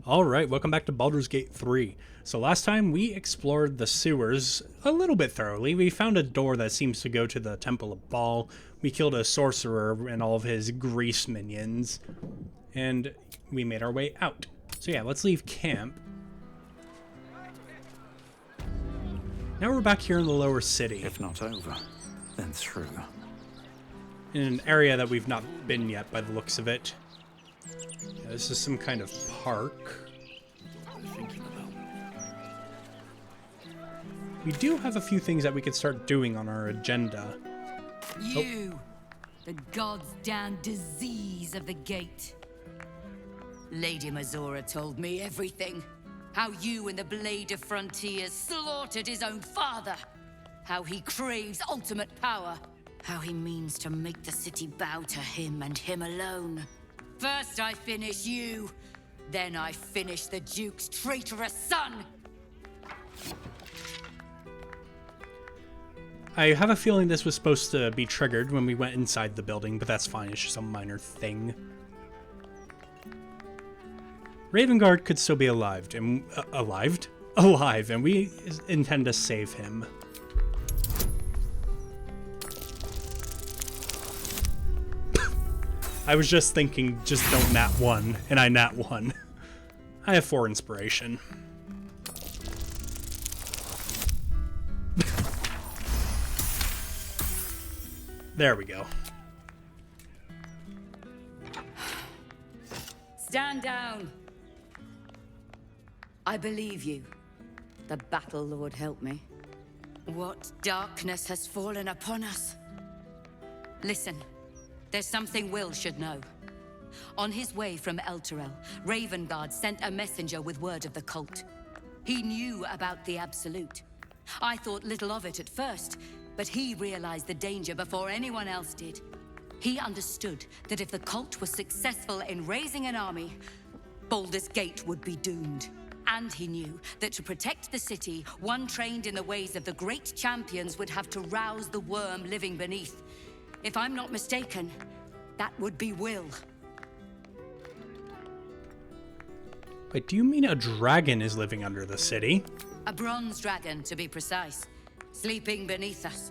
Alright, welcome back to Baldur's Gate 3. So last time we explored the sewers a little bit thoroughly. We found a door that seems to go to the Temple of Baal. We killed a sorcerer and all of his grease minions. And we made our way out. So yeah, let's leave camp. Now we're back here in the lower city. If not over, then through. In an area that we've not been yet by the looks of it. Yeah, this is some kind of park. We do have a few things that we could start doing on our agenda. You, the god's damned disease of the gate. Lady Mazora told me everything. How you and the Blade of Frontiers slaughtered his own father. How he craves ultimate power. How he means to make the city bow to him and him alone. First I finish you, then I finish the Duke's traitorous son! I have a feeling this was supposed to be triggered when we went inside the building, but that's fine, it's just a minor thing. Ravengard could still be alive, and we intend to save him. I was just thinking, just don't nat 1, and I nat 1. I have 4 inspiration. There we go. Stand down! I believe you. The Battle Lord help me. What darkness has fallen upon us? Listen. There's something Will should know. On his way from Elturel, Ravengard sent a messenger with word of the cult. He knew about the Absolute. I thought little of it at first, but he realized the danger before anyone else did. He understood that if the cult was successful in raising an army, Baldur's Gate would be doomed. And he knew that to protect the city, one trained in the ways of the great champions would have to rouse the worm living beneath. If I'm not mistaken, that would be Will. Wait, do you mean a dragon is living under the city? A bronze dragon, to be precise, sleeping beneath us.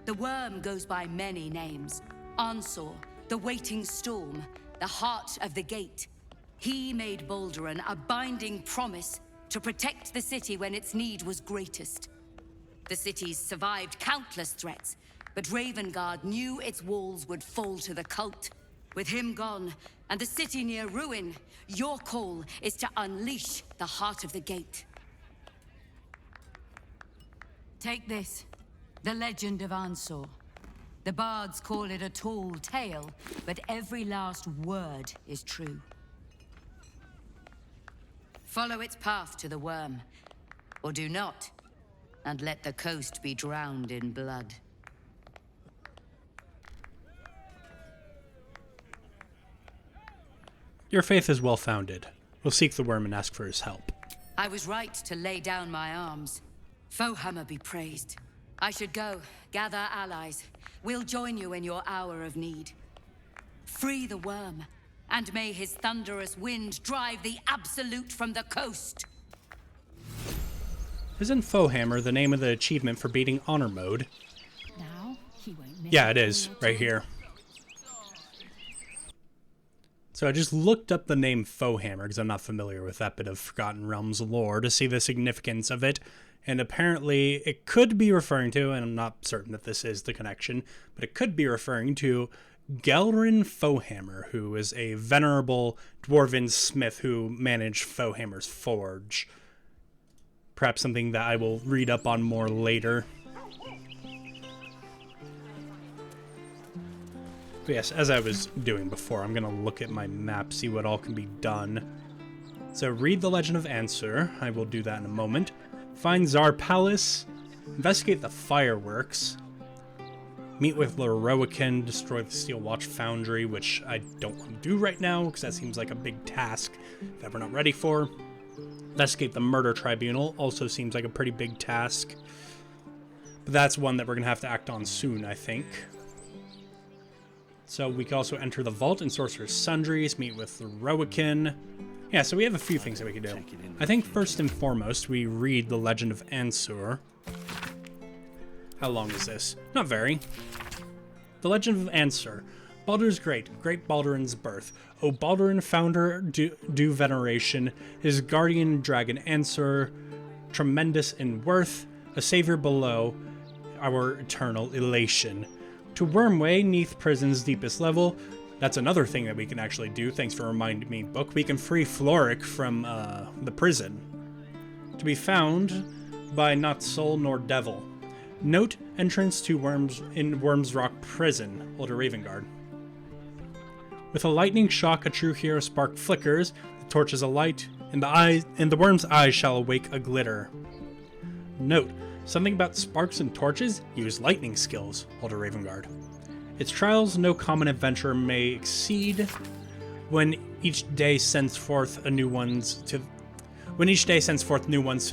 The worm goes by many names. Ansor, the Waiting Storm, the Heart of the Gate. He made Baldur a binding promise to protect the city when its need was greatest. The city's survived countless threats, but Ravengard knew its walls would fall to the cult. With him gone, and the city near ruin, your call is to unleash the Heart of the Gate. Take this, the legend of Ansor. The bards call it a tall tale, but every last word is true. Follow its path to the worm, or do not, and let the coast be drowned in blood. Your faith is well-founded. We'll seek the worm and ask for his help. I was right to lay down my arms. Fohammer be praised. I should go, gather allies. We'll join you in your hour of need. Free the worm, and may his thunderous wind drive the Absolute from the coast. Isn't Fohammer the name of the achievement for beating Honor Mode? Now, he won't Yeah, it is, right here. So I just looked up the name Fohammer, because I'm not familiar with that bit of Forgotten Realms lore, to see the significance of it. And apparently it could be referring to, and I'm not certain that this is the connection, but it could be referring to Gelrin Fohammer, who is a venerable dwarven smith who managed Fohammer's forge. Perhaps something that I will read up on more later. But yes, as I was doing before, I'm going to look at my map, see what all can be done. So read the Legend of Answer. I will do that in a moment. Find Tsar Palace. Investigate the fireworks. Meet with Lorowican. Destroy the Steel Watch Foundry, which I don't want to do right now, because that seems like a big task that we're not ready for. Investigate the Murder Tribunal. Also seems like a pretty big task. But that's one that we're going to have to act on soon, I think. So we can also enter the Vault and Sorcerer's Sundries, meet with Lorowican. Yeah, so we have a few things that we could do. I think first and foremost, we read the Legend of Ansur. How long is this? Not very. The Legend of Ansur. Baldur's great Baldurin's birth. O Baldurin, founder due veneration, his guardian dragon Ansur, tremendous in worth, a savior below our eternal elation. To Wormway, neath prison's deepest level. That's another thing that we can actually do. Thanks for reminding me, book. We can free Floric from the prison. To be found by not soul nor devil. Note entrance to Worm's Rock prison, Older Ravengard. With a lightning shock, a true hero spark flickers. The torch is alight, and the worm's eyes shall awake a glitter. Note something about sparks and torches. Use lightning skills, Older Ravengard. Its trials no common adventurer may exceed. When each day sends forth new ones to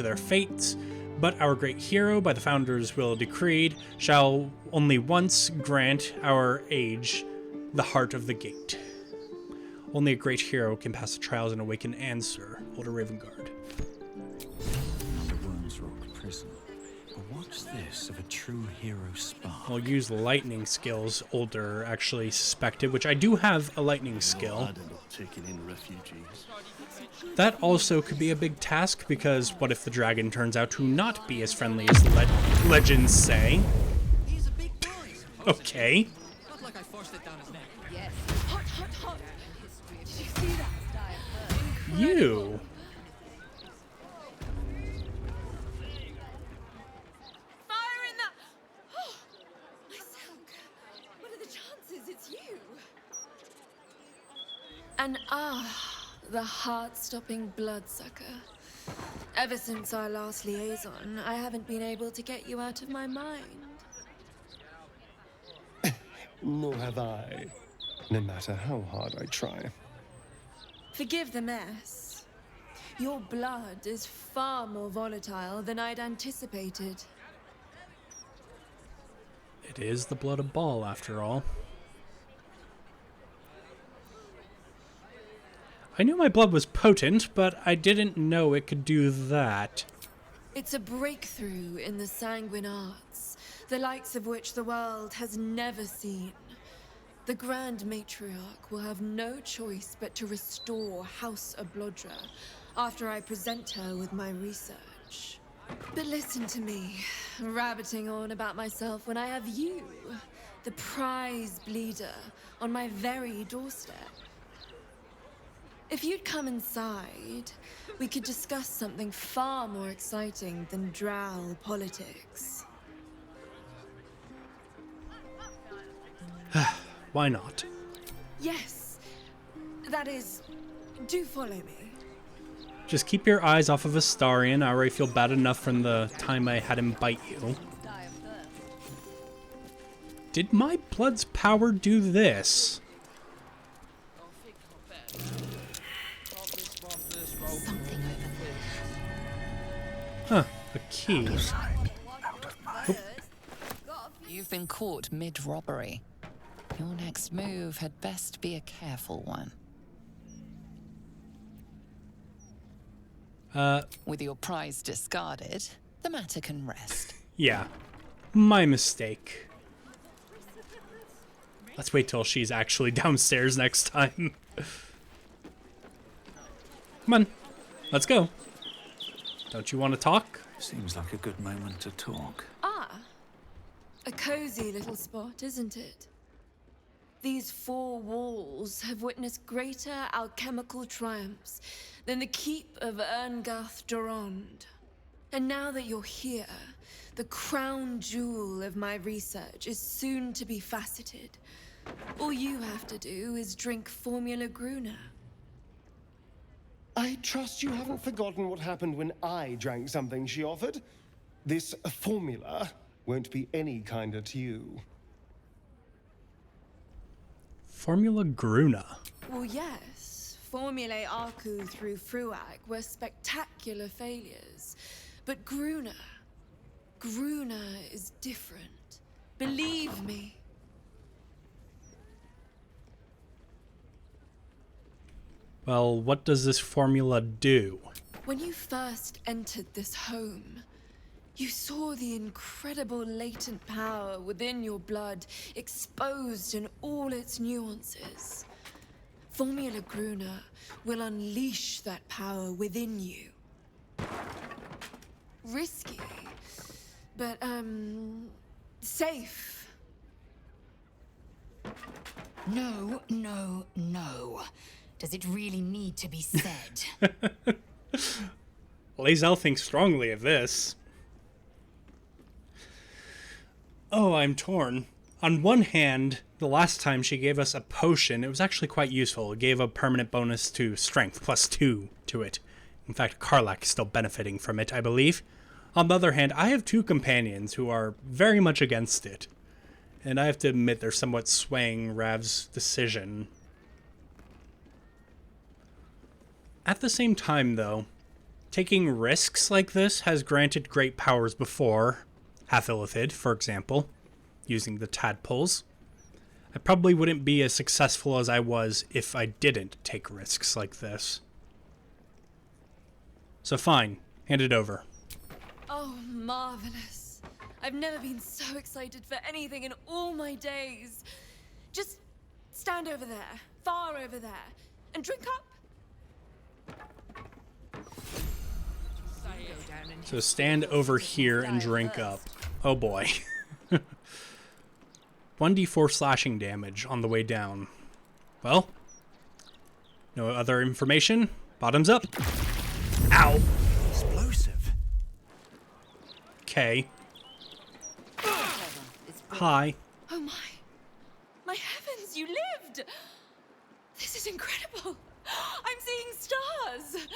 their fates, but our great hero, by the founder's will decreed, shall only once grant our age the heart of the gate. Only a great hero can pass the trials and awaken Ansur, Older Ravengard. The Worm's Rock prison. But what's this of a true hero spark? I'll use lightning skills, Older actually suspected, which I do have a lightning skill. Taking in refugees. That also could be a big task, because what if the dragon turns out to not be as friendly as the legends say? He's a big boy. Okay. Not like I forced it down his neck. Yes. Hot, hot, hot. Did you see that? You. Fire in the... Oh, my silk. What are the chances it's you? And the heart-stopping bloodsucker. Ever since our last liaison, I haven't been able to get you out of my mind. Nor have I, no matter how hard I try. Forgive the mess. Your blood is far more volatile than I'd anticipated. It is the blood of Baal, after all. I knew my blood was potent, but I didn't know it could do that. It's a breakthrough in the sanguine arts, the likes of which the world has never seen. The Grand Matriarch will have no choice but to restore House Ablodra after I present her with my research. But listen to me, rabbiting on about myself when I have you, the prize bleeder, on my very doorstep. If you'd come inside, we could discuss something far more exciting than drow politics. Why not? Yes. That is, do follow me. Just keep your eyes off of Astarion. I already feel bad enough from the time I had him bite you. Did my blood's power do this? Something over there. Huh, a key. You've been caught mid-robbery. Your next move had best be a careful one. With your prize discarded, the matter can rest. Yeah, my mistake. Let's wait till she's actually downstairs next time. Come on, let's go. Don't you want to talk? Seems like a good moment to talk. A cozy little spot, isn't it? These four walls have witnessed greater alchemical triumphs than the keep of Erngath Durand. And now that you're here, the crown jewel of my research is soon to be faceted. All you have to do is drink Formula Gruna. I trust you haven't forgotten what happened when I drank something she offered. This formula won't be any kinder to you. Formula Gruna. Well, yes. Formulae Arcu through Fruag were spectacular failures. But Gruna is different. Believe me. Well, what does this formula do? When you first entered this home, you saw the incredible latent power within your blood exposed in all its nuances. Formula Gruner will unleash that power within you. Risky, but, safe. No, no, no. Does it really need to be said? Lae'zel thinks strongly of this. Oh, I'm torn. On one hand, the last time she gave us a potion, it was actually quite useful. It gave a permanent bonus to strength, +2 to it. In fact, Karlach is still benefiting from it, I believe. On the other hand, I have 2 companions who are very much against it. And I have to admit they're somewhat swaying Rav's decision. At the same time, though, taking risks like this has granted great powers before. Half-Illithid, for example, using the tadpoles. I probably wouldn't be as successful as I was if I didn't take risks like this. So fine, hand it over. Oh, marvelous. I've never been so excited for anything in all my days. Just stand over there, far over there, and drink up. So stand over here and drink up. Oh boy. 1d4 slashing damage on the way down. Well, no other information. Bottoms up. Ow. Explosive. Okay. Hi. Oh my. My heavens, you lived! This is incredible. I'm seeing stars.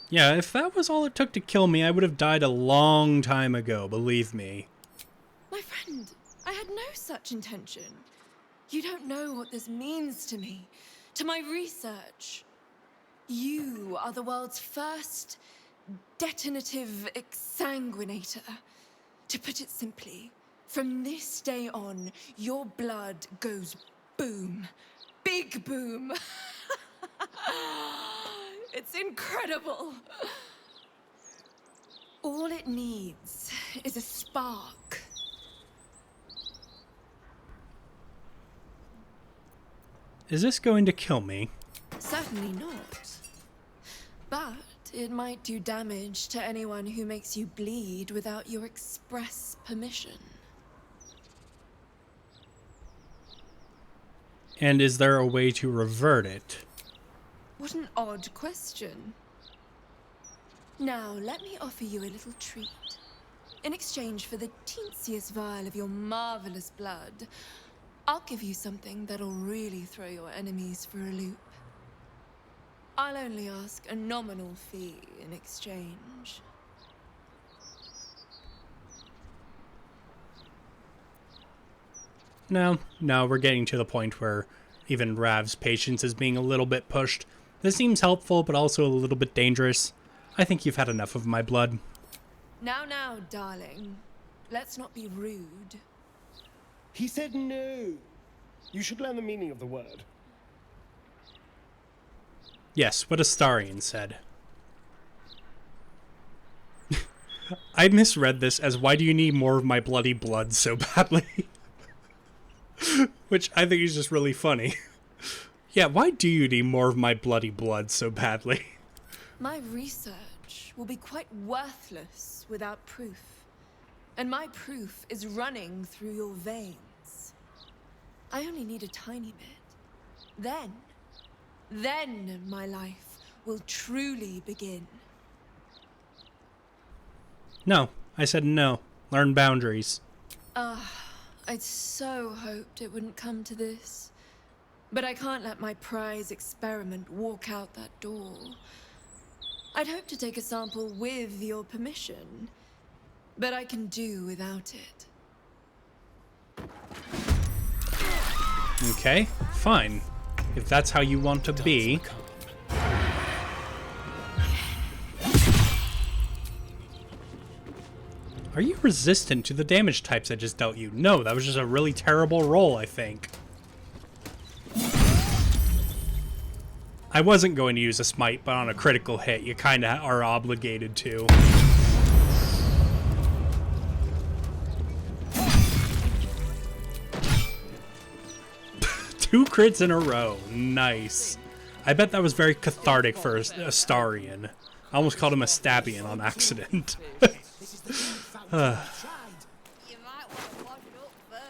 Yeah, if that was all it took to kill me, I would have died a long time ago, believe me. My friend, I had no such intention. You don't know what this means to me, to my research. You are the world's first detonative exsanguinator. To put it simply, from this day on, your blood goes boom. Big boom. It's incredible. All it needs is a spark. Is this going to kill me? Certainly not. But it might do damage to anyone who makes you bleed without your express permission. And is there a way to revert it? What an odd question. Now, let me offer you a little treat. In exchange for the teensiest vial of your marvelous blood, I'll give you something that'll really throw your enemies for a loop. I'll only ask a nominal fee in exchange. No, we're getting to the point where even Rav's patience is being a little bit pushed. This seems helpful, but also a little bit dangerous. I think you've had enough of my blood. Now, darling. Let's not be rude. He said no. You should learn the meaning of the word. Yes, what Astarion said. I misread this as, why do you need more of my bloody blood so badly? Which I think is just really funny. Yeah, why do you need more of my bloody blood so badly? My research will be quite worthless without proof. And my proof is running through your veins. I only need a tiny bit. Then my life will truly begin. No, I said no. Learn boundaries. I'd so hoped it wouldn't come to this. But I can't let my prize experiment walk out that door. I'd hoped to take a sample with your permission, but I can do without it. Okay, fine. If that's how you want to be. Are you resistant to the damage types I just dealt you? No, that was just a really terrible roll, I think. I wasn't going to use a smite, but on a critical hit, you kind of are obligated to. Two crits in a row. Nice. I bet that was very cathartic for Astarion. I almost called him a Stabian on accident.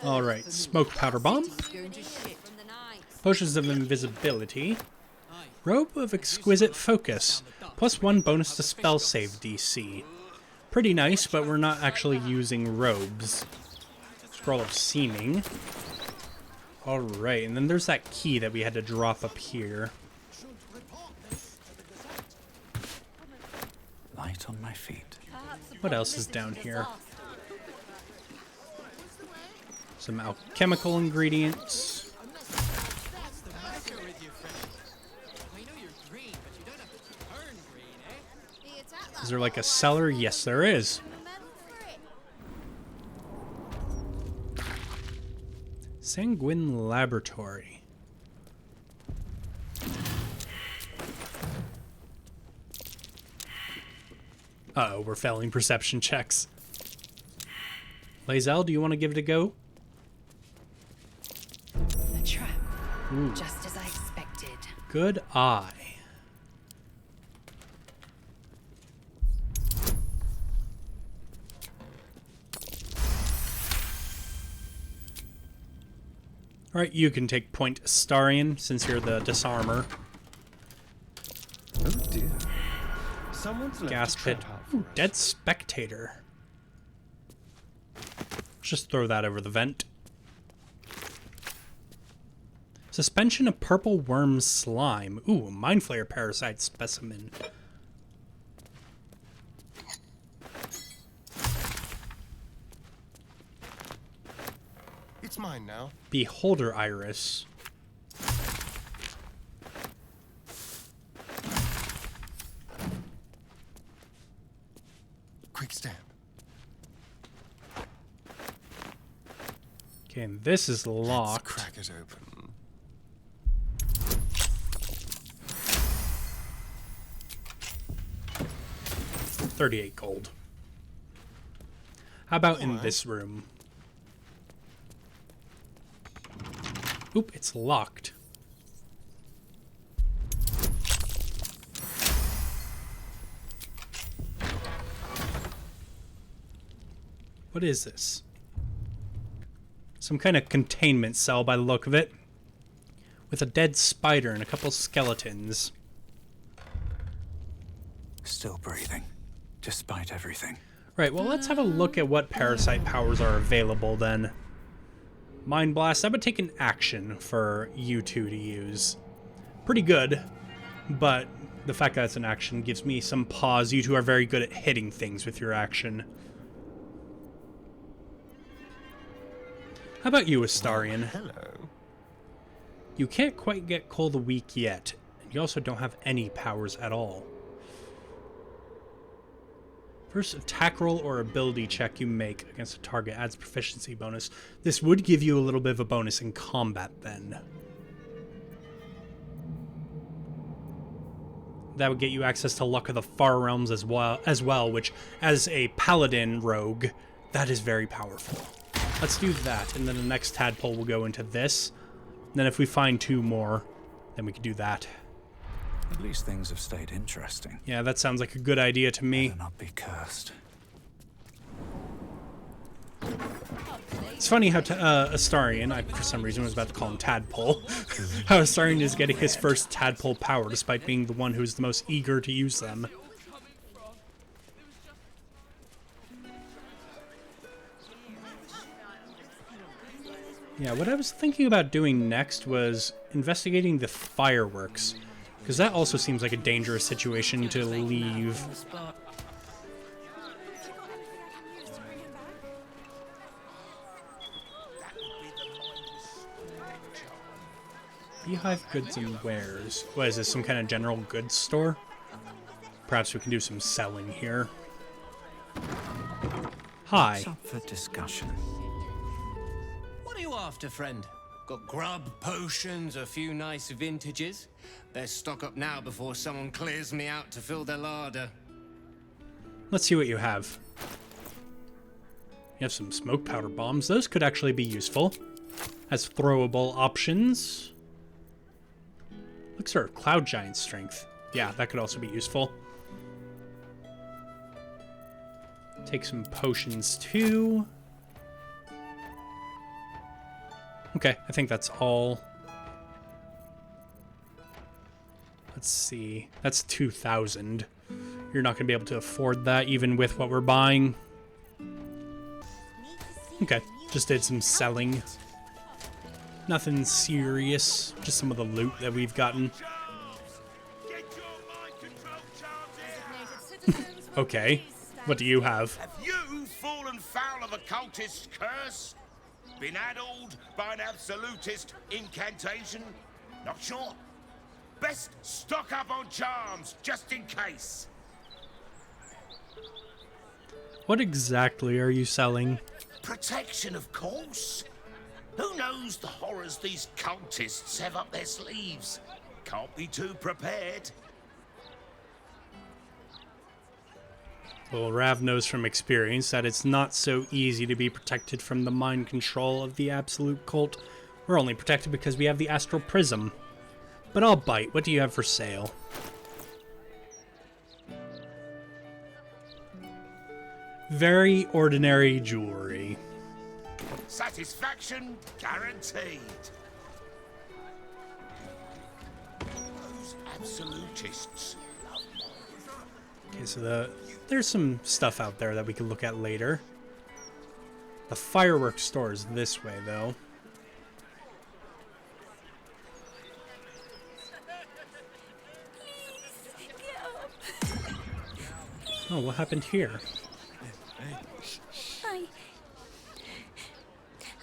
Alright, smoke powder bomb. Potions of invisibility. Robe of exquisite focus. +1 bonus to spell save DC. Pretty nice, but we're not actually using robes. Scroll of seeming. Alright, and then there's that key that we had to drop up here. Light on my feet. What else is down here? Some alchemical ingredients. Is there like a cellar? Yes, there is. Sanguine Laboratory. Uh-oh, we're failing perception checks. Lae'zel, do you want to give it a go? A trap. Ooh. Just as I expected. Good eye. Alright, you can take point Astarion, since you're the disarmer. Oh dear. Someone's left Gas a pit. trap out for Ooh, us. dead spectator. Just throw that over the vent. Suspension of purple worm slime. Ooh, a mind flayer parasite specimen. It's mine now. Beholder iris. Quick step. Okay, and this is Let's locked. crack it open. $38 gold. How about in Alright. this room? Oop, it's locked. What is this? Some kind of containment cell by the look of it. With a dead spider and a couple skeletons. Still breathing, despite everything. Right, well, let's have a look at what parasite powers are available then. Mind Blast, that would take an action for you two to use. Pretty good, but the fact that it's an action gives me some pause. You two are very good at hitting things with your action. How about you, Astarion? Hello. You can't quite get Cole the Weak yet, and you also don't have any powers at all. First attack roll or ability check you make against a target adds proficiency bonus. This would give you a little bit of a bonus in combat then. That would get you access to Luck of the Far Realms as well, which as a paladin rogue, that is very powerful. Let's do that, and then the next tadpole will go into this. And then if we find two more, then we can do that. At least things have stayed interesting. Yeah, that sounds like a good idea to me. Better not be cursed. It's funny how Astarion, I for some reason was about to call him Tadpole, how Astarion is getting his first Tadpole power despite being the one who's the most eager to use them. Yeah, what I was thinking about doing next was investigating the fireworks, because that also seems like a dangerous situation to leave. Beehive goods and wares. What is this, some kind of general goods store? Perhaps we can do some selling here. Hi. What's up for discussion? What are you after, friend? Got grub, potions, a few nice vintages? Best stock up now before someone clears me out to fill their larder. Let's see what you have. You have some smoke powder bombs. Those could actually be useful as throwable options. Looks sort of cloud giant strength. Yeah, that could also be useful. Take some potions too. Okay, I think that's all. Let's see. That's 2,000. You're not going to be able to afford that even with what we're buying. Okay, just did some selling. Nothing serious, just some of the loot that we've gotten. Okay, what do you have? Have you fallen foul of a cultist's curse? Been addled by an absolutist incantation? Not sure? Best stock up on charms, just in case. What exactly are you selling? Protection, of course. Who knows the horrors these cultists have up their sleeves? Can't be too prepared. Well, Rav knows from experience that it's not so easy to be protected from the mind control of the Absolute Cult. We're only protected because we have the Astral Prism. But I'll bite. What do you have for sale? Very ordinary jewelry. Satisfaction guaranteed. Those absolutists. Okay, so there's some stuff out there that we can look at later. The fireworks store is this way, though. Oh, what happened here?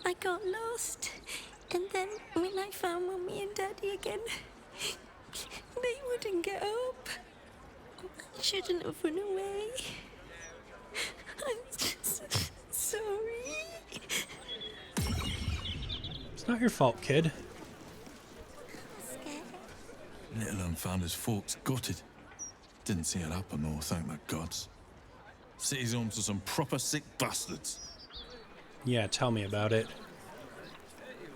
I got lost, and then when I found Mummy and Daddy again, they wouldn't get up. I shouldn't have run away. I'm sorry. It's not your fault, kid. Little un found his forks gutted. Didn't see it happen, though, thank the gods. City's home to some proper sick bastards. Yeah, tell me about it.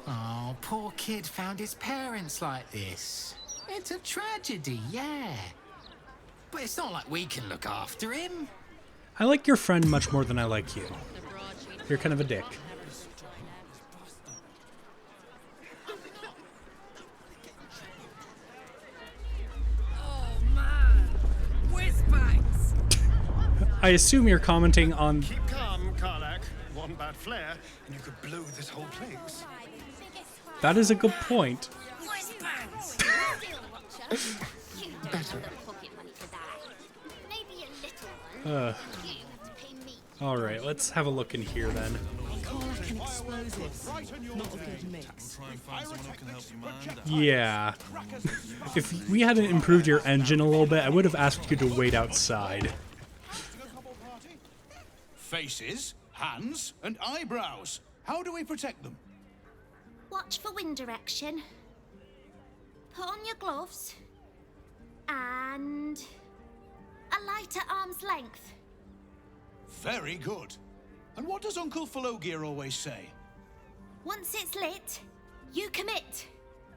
Oh, poor kid found his parents like this. It's a tragedy, yeah. But it's not like we can look after him. I like your friend much more than I like you. You're kind of a dick. Oh man, whiz-bangs! I assume you're commenting on... Keep calm, Karlak. One bad flare, and you could blow this whole place. That is a good point. Alright, let's have a look in here then. Yeah. If we hadn't improved your engine a little bit, I would have asked you to wait outside. Faces, hands, and eyebrows. How do we protect them? Watch for wind direction. Put on your gloves. And a light at arm's length. Very good. And what does Uncle Falogir always say? Once it's lit, you commit.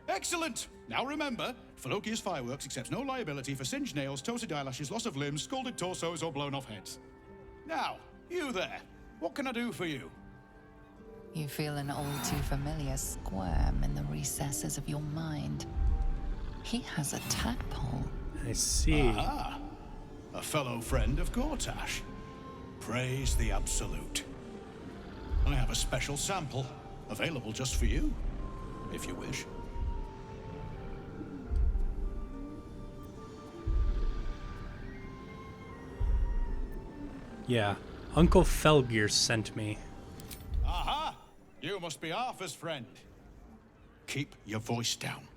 Excellent! Now remember, Falogir's fireworks accepts no liability for singed nails, toasted eyelashes, loss of limbs, scalded torsos, or blown off heads. Now, you there. What can I do for you? You feel an all too familiar squirm in the recesses of your mind. He has a tadpole. I see. Ah, a fellow friend of Gortash. Praise the Absolute. I have a special sample, available just for you, if you wish. Yeah, Uncle Felgir sent me. Aha! You must be Arthur's friend. Keep your voice down.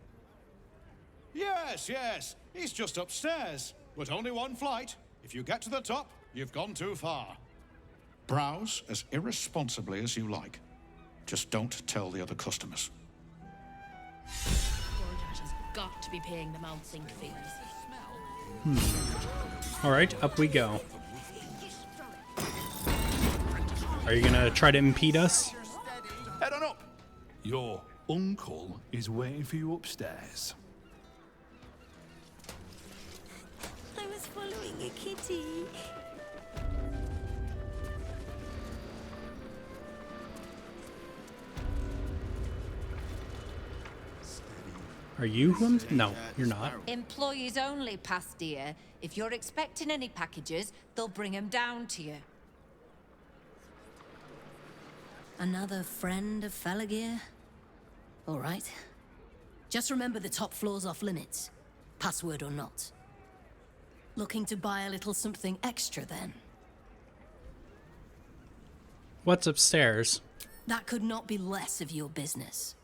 Yes, yes, he's just upstairs, but only one flight. If you get to the top, you've gone too far. Browse as irresponsibly as you like. Just don't tell the other customers. DoorDash has got to be paying the mounting fees. Alright, up we go. Are you gonna try to impede us? Head on up. Your uncle is waiting for you upstairs. I was following a kitty. Are you who I'm... No, you're not. Employees only, past dear. If you're expecting any packages, they'll bring them down to you. Another friend of Felagir? All right. Just remember the top floor's off limits, password or not. Looking to buy a little something extra then? What's upstairs? That could not be less of your business.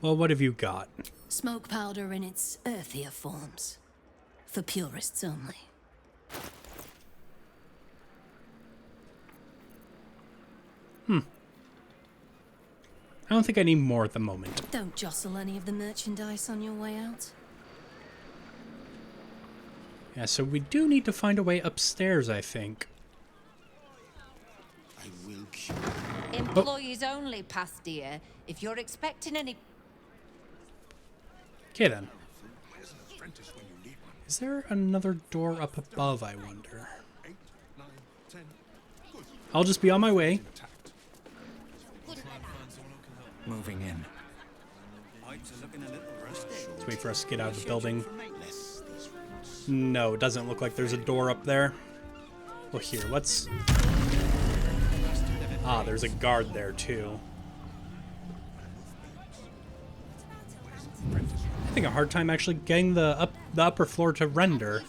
Well, what have you got? Smoke powder in its earthier forms. For purists only. I don't think I need more at the moment. Don't jostle any of the merchandise on your way out. Yeah, so we do need to find a way upstairs, I think. I will kill. Employees only, past dear. If you're expecting any... Okay, then. Is there another door up above, I wonder? I'll just be on my way. Moving in. Let's wait for us to get out of the building. No, it doesn't look like there's a door up there. Well, here, let's... Ah, there's a guard there, too. I'm having a hard time actually getting the upper floor to render.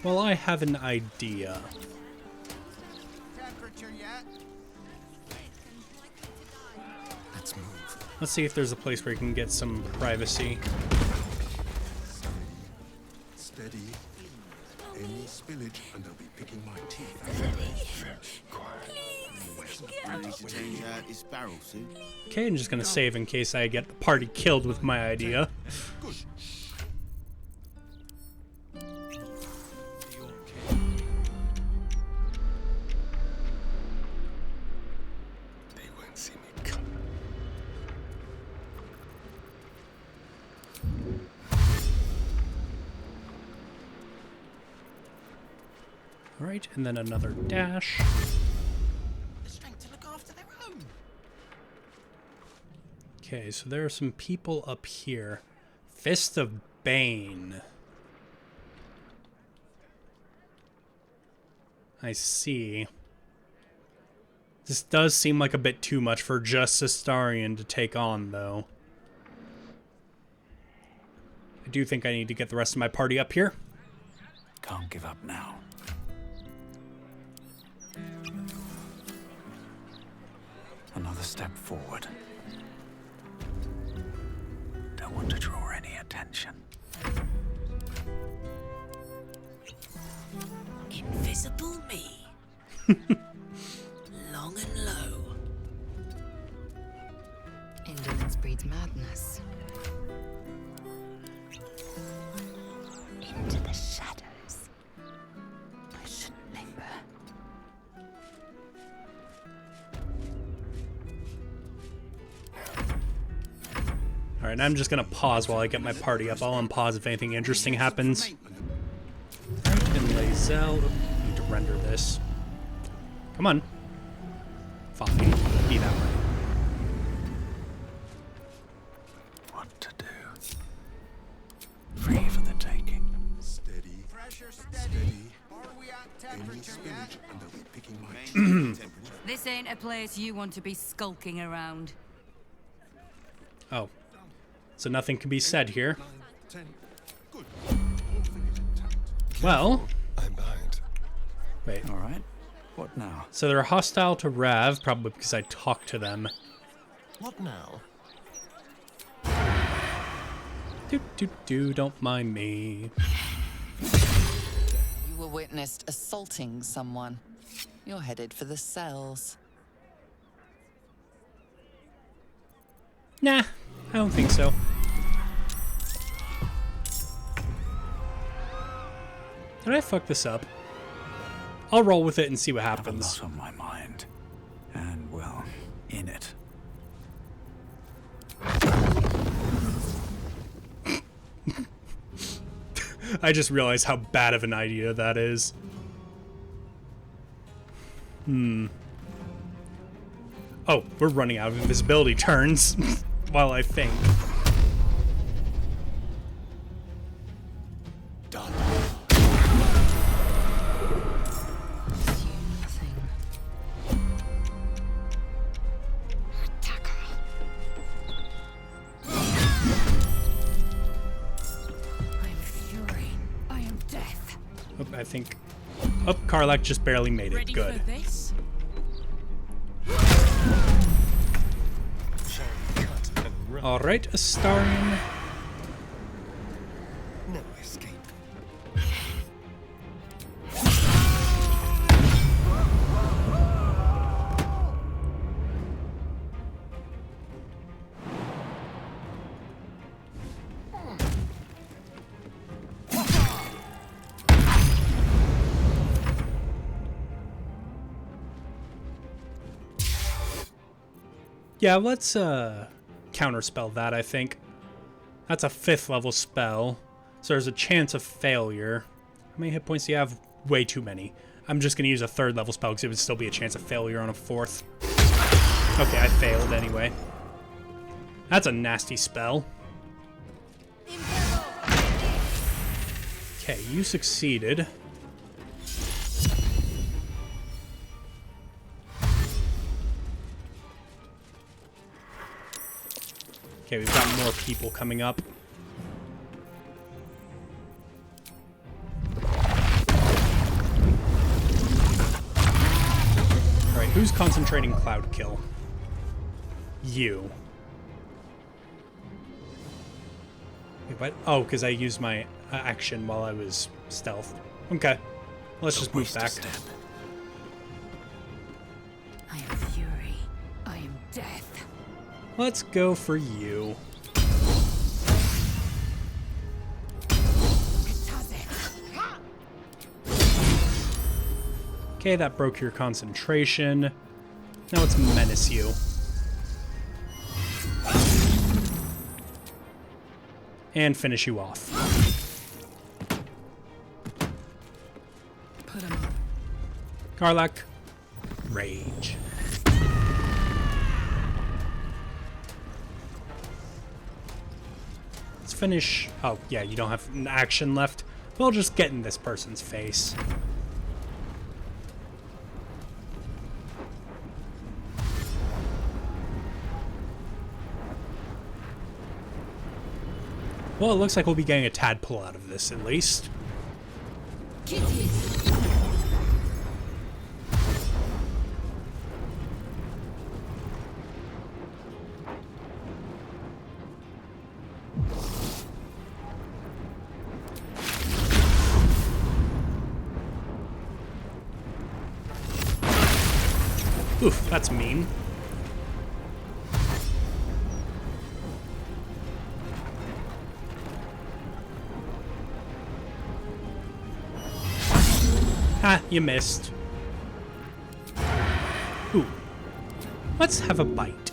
Well, I have an idea. Let's move. Let's see if there's a place where you can get some privacy. Steady. Any spillage and I'll be picking my teeth. Change out this barrel soon. Okay, I'm just gonna save in case I get the party killed with my idea. They won't see me come. Alright, and then another dash. Okay, so there are some people up here. Fist of Bane. I see. This does seem like a bit too much for just Astarion to take on, though. I do think I need to get the rest of my party up here. Can't give up now. Another step forward. Don't want to draw any attention. Invisible me. Long and low. Indolence breeds madness. Into the shadows. I shouldn't linger. Alright, I'm just gonna pause while I get my party up. I'll unpause if anything interesting happens. Alright, and Lae'zel. Need to render this. Come on. Fine. Be that way. What to do? Free for the taking. Steady. Pressure Steady. Are we at Any temperature spillage yet? and I'll be picking my teeth. This ain't a place you want to be skulking around. Oh. So nothing can be said here. 10. Good. Well. I'm behind. Wait. All right. What now? So they're hostile to Rav, probably because I talked to them. What now? Don't mind me. were witnessed assaulting someone. You're headed for the cells. Nah, I don't think so. Did I fuck this up? I'll roll with it and see what happens. I have a lot on my mind. And, well, in it. I just realized how bad of an idea that is. Oh, we're running out of invisibility turns while I think. Done. I think. Oh, Karlach just barely made it. Ready Good. for this? All right, Astarion. No escape. Yeah, let's counterspell that, I think. That's a 5th level spell, so there's a chance of failure. How many hit points do you have? Way too many. I'm just going to use a 3rd level spell because it would still be a chance of failure on a 4th. Okay, I failed anyway. That's a nasty spell. Okay, you succeeded. Okay, we've got more people coming up. Alright, who's concentrating Cloud Kill? You. Wait, what? Oh, because I used my action while I was stealth. Okay. Let's just move back. I am fury. I am death. Let's go for you. Okay, that broke your concentration. Now let's menace you. And finish you off. Put him up. Karlach, rage. Let's finish. Oh, yeah, you don't have an action left. We'll just get in this person's face. Well, it looks like we'll be getting a tadpole out of this, at least. Oof, that's mean. Ah, you missed. Ooh. Let's have a bite.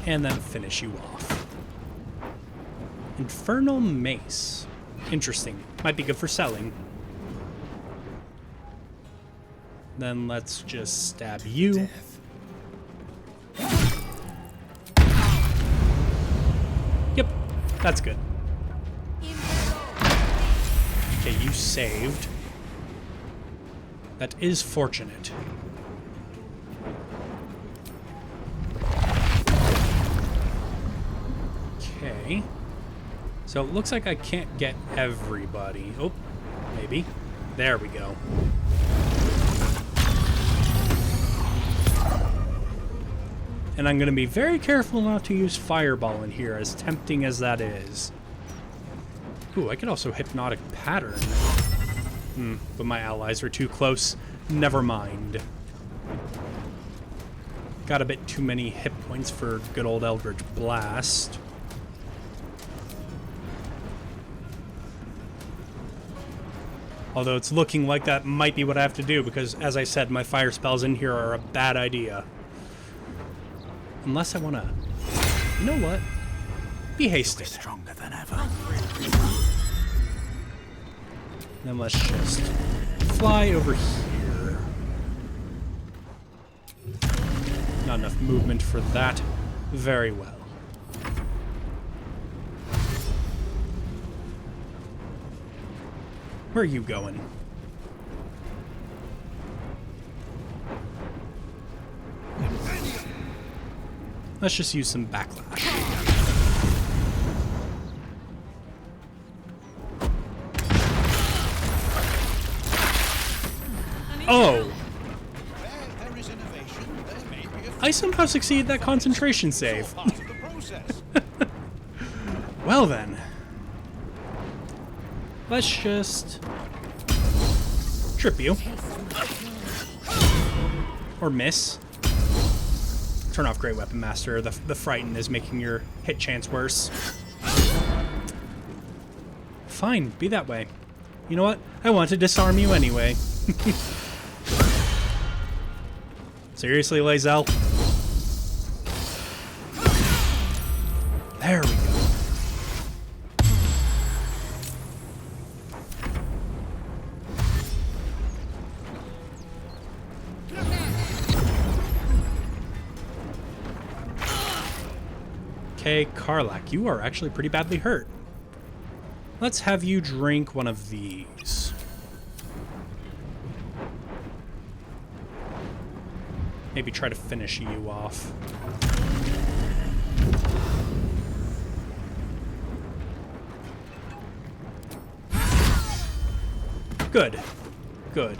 And then finish you off. Infernal Mace. Interesting. Might be good for selling. Then let's just stab you. Yep, that's good. Okay, you saved. That is fortunate. Okay. So it looks like I can't get everybody. Oh, maybe. There we go. And I'm going to be very careful not to use Fireball in here, as tempting as that is. Ooh, I could also Hypnotic Pattern. But my allies are too close. Never mind. Got a bit too many hit points for good old Eldritch Blast. Although it's looking like that might be what I have to do, because as I said, my fire spells in here are a bad idea. Unless I want to... You know what? Be hasty. Stronger than ever. Then let's just fly over here. Not enough movement for that. Very well. Where are you going? Let's just use some backlash. Oh! I somehow succeeded that concentration save. Well then. Let's just trip you. Or miss. Turn off Great Weapon Master. The Frighten is making your hit chance worse. Fine, be that way. You know what? I want to disarm you anyway. Seriously, Lae'zel? There we go. Okay, Karlach, you are actually pretty badly hurt. Let's have you drink one of these. Maybe try to finish you off. Good. Good.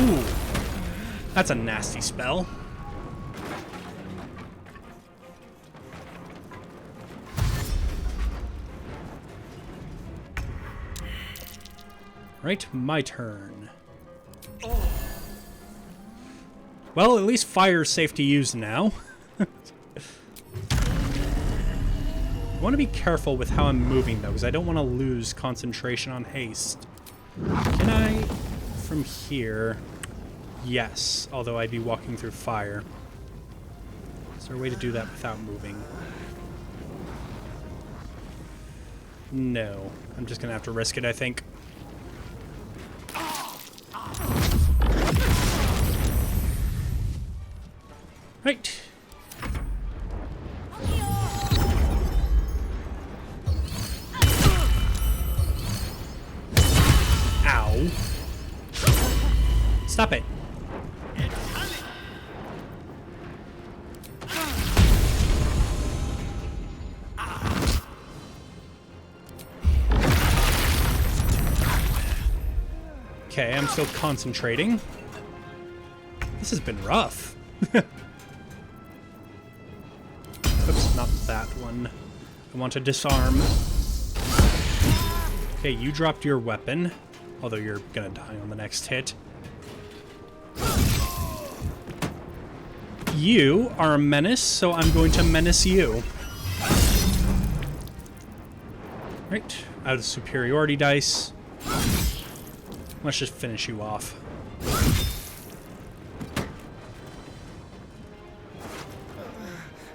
Ooh. That's a nasty spell. Right, my turn. Well, at least fire's safe to use now. I want to be careful with how I'm moving, though, because I don't want to lose concentration on haste. Can I, from here? Yes, although I'd be walking through fire. Is there a way to do that without moving? No. I'm just going to have to risk it, I think. Right. Ow. Stop it. Okay, I'm still concentrating. This has been rough. Oops, not that one. I want to disarm. Okay, you dropped your weapon, although you're gonna die on the next hit. You are a menace, so I'm going to menace you. Right, out of superiority dice. Let's just finish you off.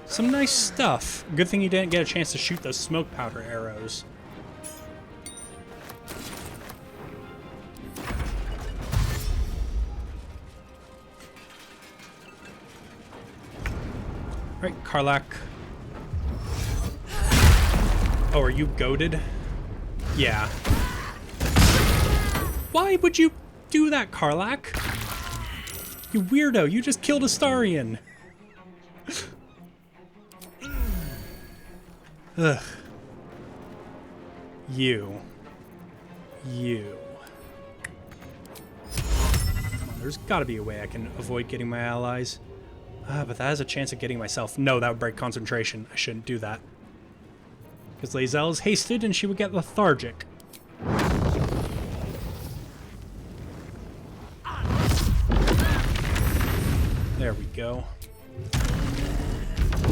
Some nice stuff. Good thing you didn't get a chance to shoot those smoke powder arrows. Right, Karlach. Oh, are you goated? Yeah. Why would you do that, Karlach? You weirdo, you just killed Astarion. Ugh. You. There's gotta be a way I can avoid getting my allies. But that has a chance of getting myself. No, that would break concentration. I shouldn't do that. Because Lae'zel is hasted and she would get lethargic. There we go.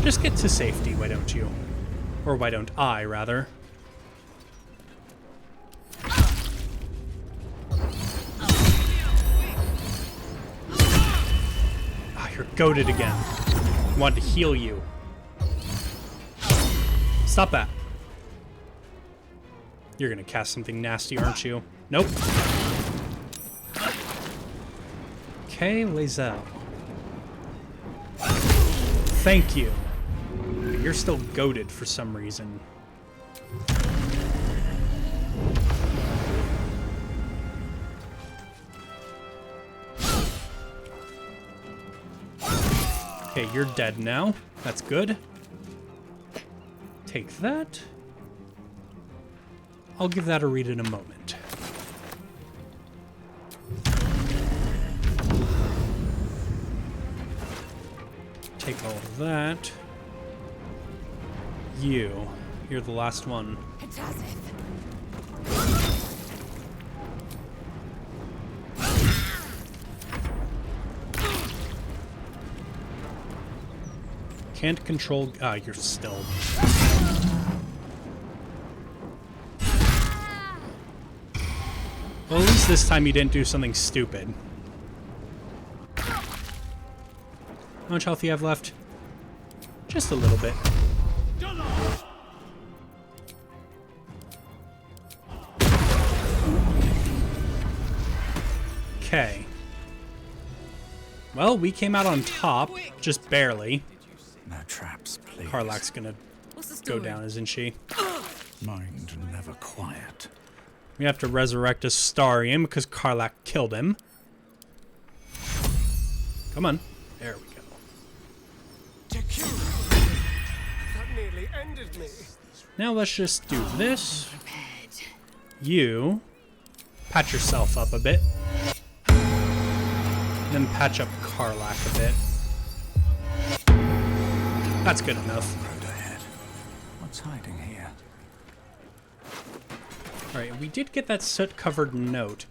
Just get to safety, why don't you? Or why don't I, rather? Ah, you're goated again. I wanted to heal you. Stop that. You're gonna cast something nasty, aren't you? Nope. Okay, Lae'zel. Thank you. But you're still goated for some reason. Okay, you're dead now. That's good. Take that. I'll give that a read in a moment. Take all of that. You're the last one. Can't control. You're still. Well, at least this time you didn't do something stupid. How much health do you have left? Just a little bit. Okay. Well, we came out on top, just barely. No traps, please. Karlach's gonna go down, isn't she? Mind never quiet. We have to resurrect Astarion because Karlach killed him. Come on. There we go. That nearly ended me. Now let's just do this. You patch yourself up a bit. Then patch up Karlach a bit. That's good enough. Road ahead. What's hiding here? Alright, we did get that soot-covered note.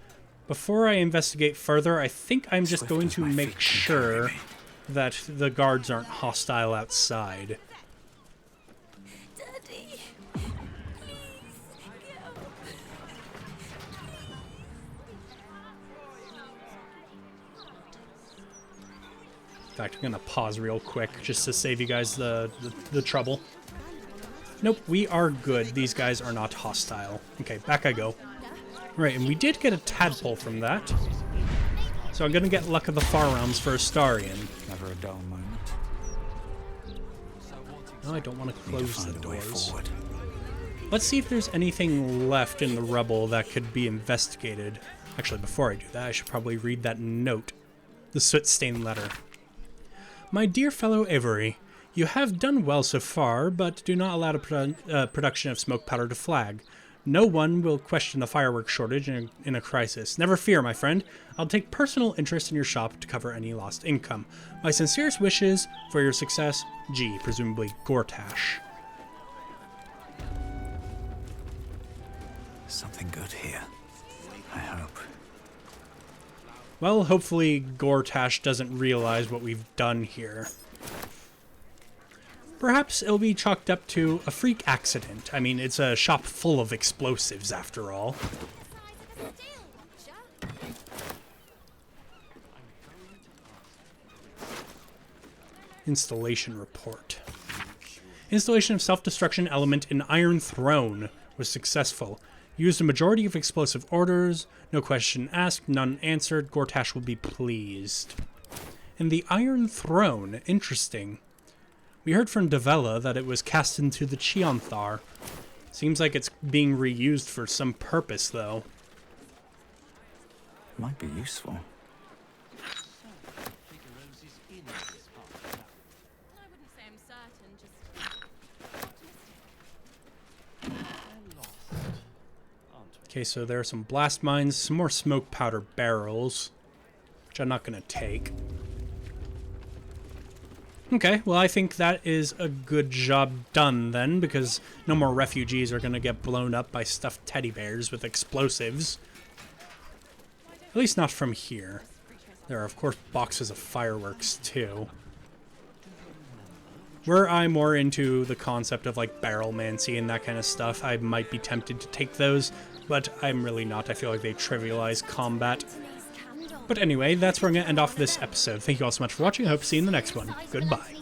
Before I investigate further, I think I'm just going to make sure that the guards aren't hostile outside. Daddy, In fact, I'm gonna pause real quick just to save you guys the trouble. Nope, we are good. These guys are not hostile. Okay, back I go. Right, and we did get a tadpole from that. So I'm gonna get Luck of the Far Realms for Astarion. Never a dull moment. No, I don't want to close the doors. Let's see if there's anything left in the rubble that could be investigated. Actually, before I do that, I should probably read that note. The soot-stained letter. My dear fellow Avery, you have done well so far, but do not allow the production of smoke powder to flag. No one will question the fireworks shortage in a crisis. Never fear, my friend. I'll take personal interest in your shop to cover any lost income. My sincerest wishes for your success, G, presumably Gortash. Something good here. I hope. Well, hopefully Gortash doesn't realize what we've done here. Perhaps it'll be chalked up to a freak accident. I mean, it's a shop full of explosives, after all. Installation report. Installation of self-destruction element in Iron Throne was successful. Used a majority of explosive orders. No question asked, none answered. Gortash will be pleased. And the Iron Throne, interesting. We heard from Davella that it was cast into the Cheonthar. Seems like it's being reused for some purpose, though. Might be useful. Okay, so there are some blast mines, some more smoke powder barrels. which I'm not going to take. Okay, well, I think that is a good job done then, because no more refugees are going to get blown up by stuffed teddy bears with explosives. At least not from here. There are, of course, boxes of fireworks, too. Were I more into the concept of, like, barrelmancy and that kind of stuff, I might be tempted to take those, but I'm really not. I feel like they trivialize combat. But anyway, that's where I'm going to end off this episode. Thank you all so much for watching. I hope to see you in the next one. Goodbye.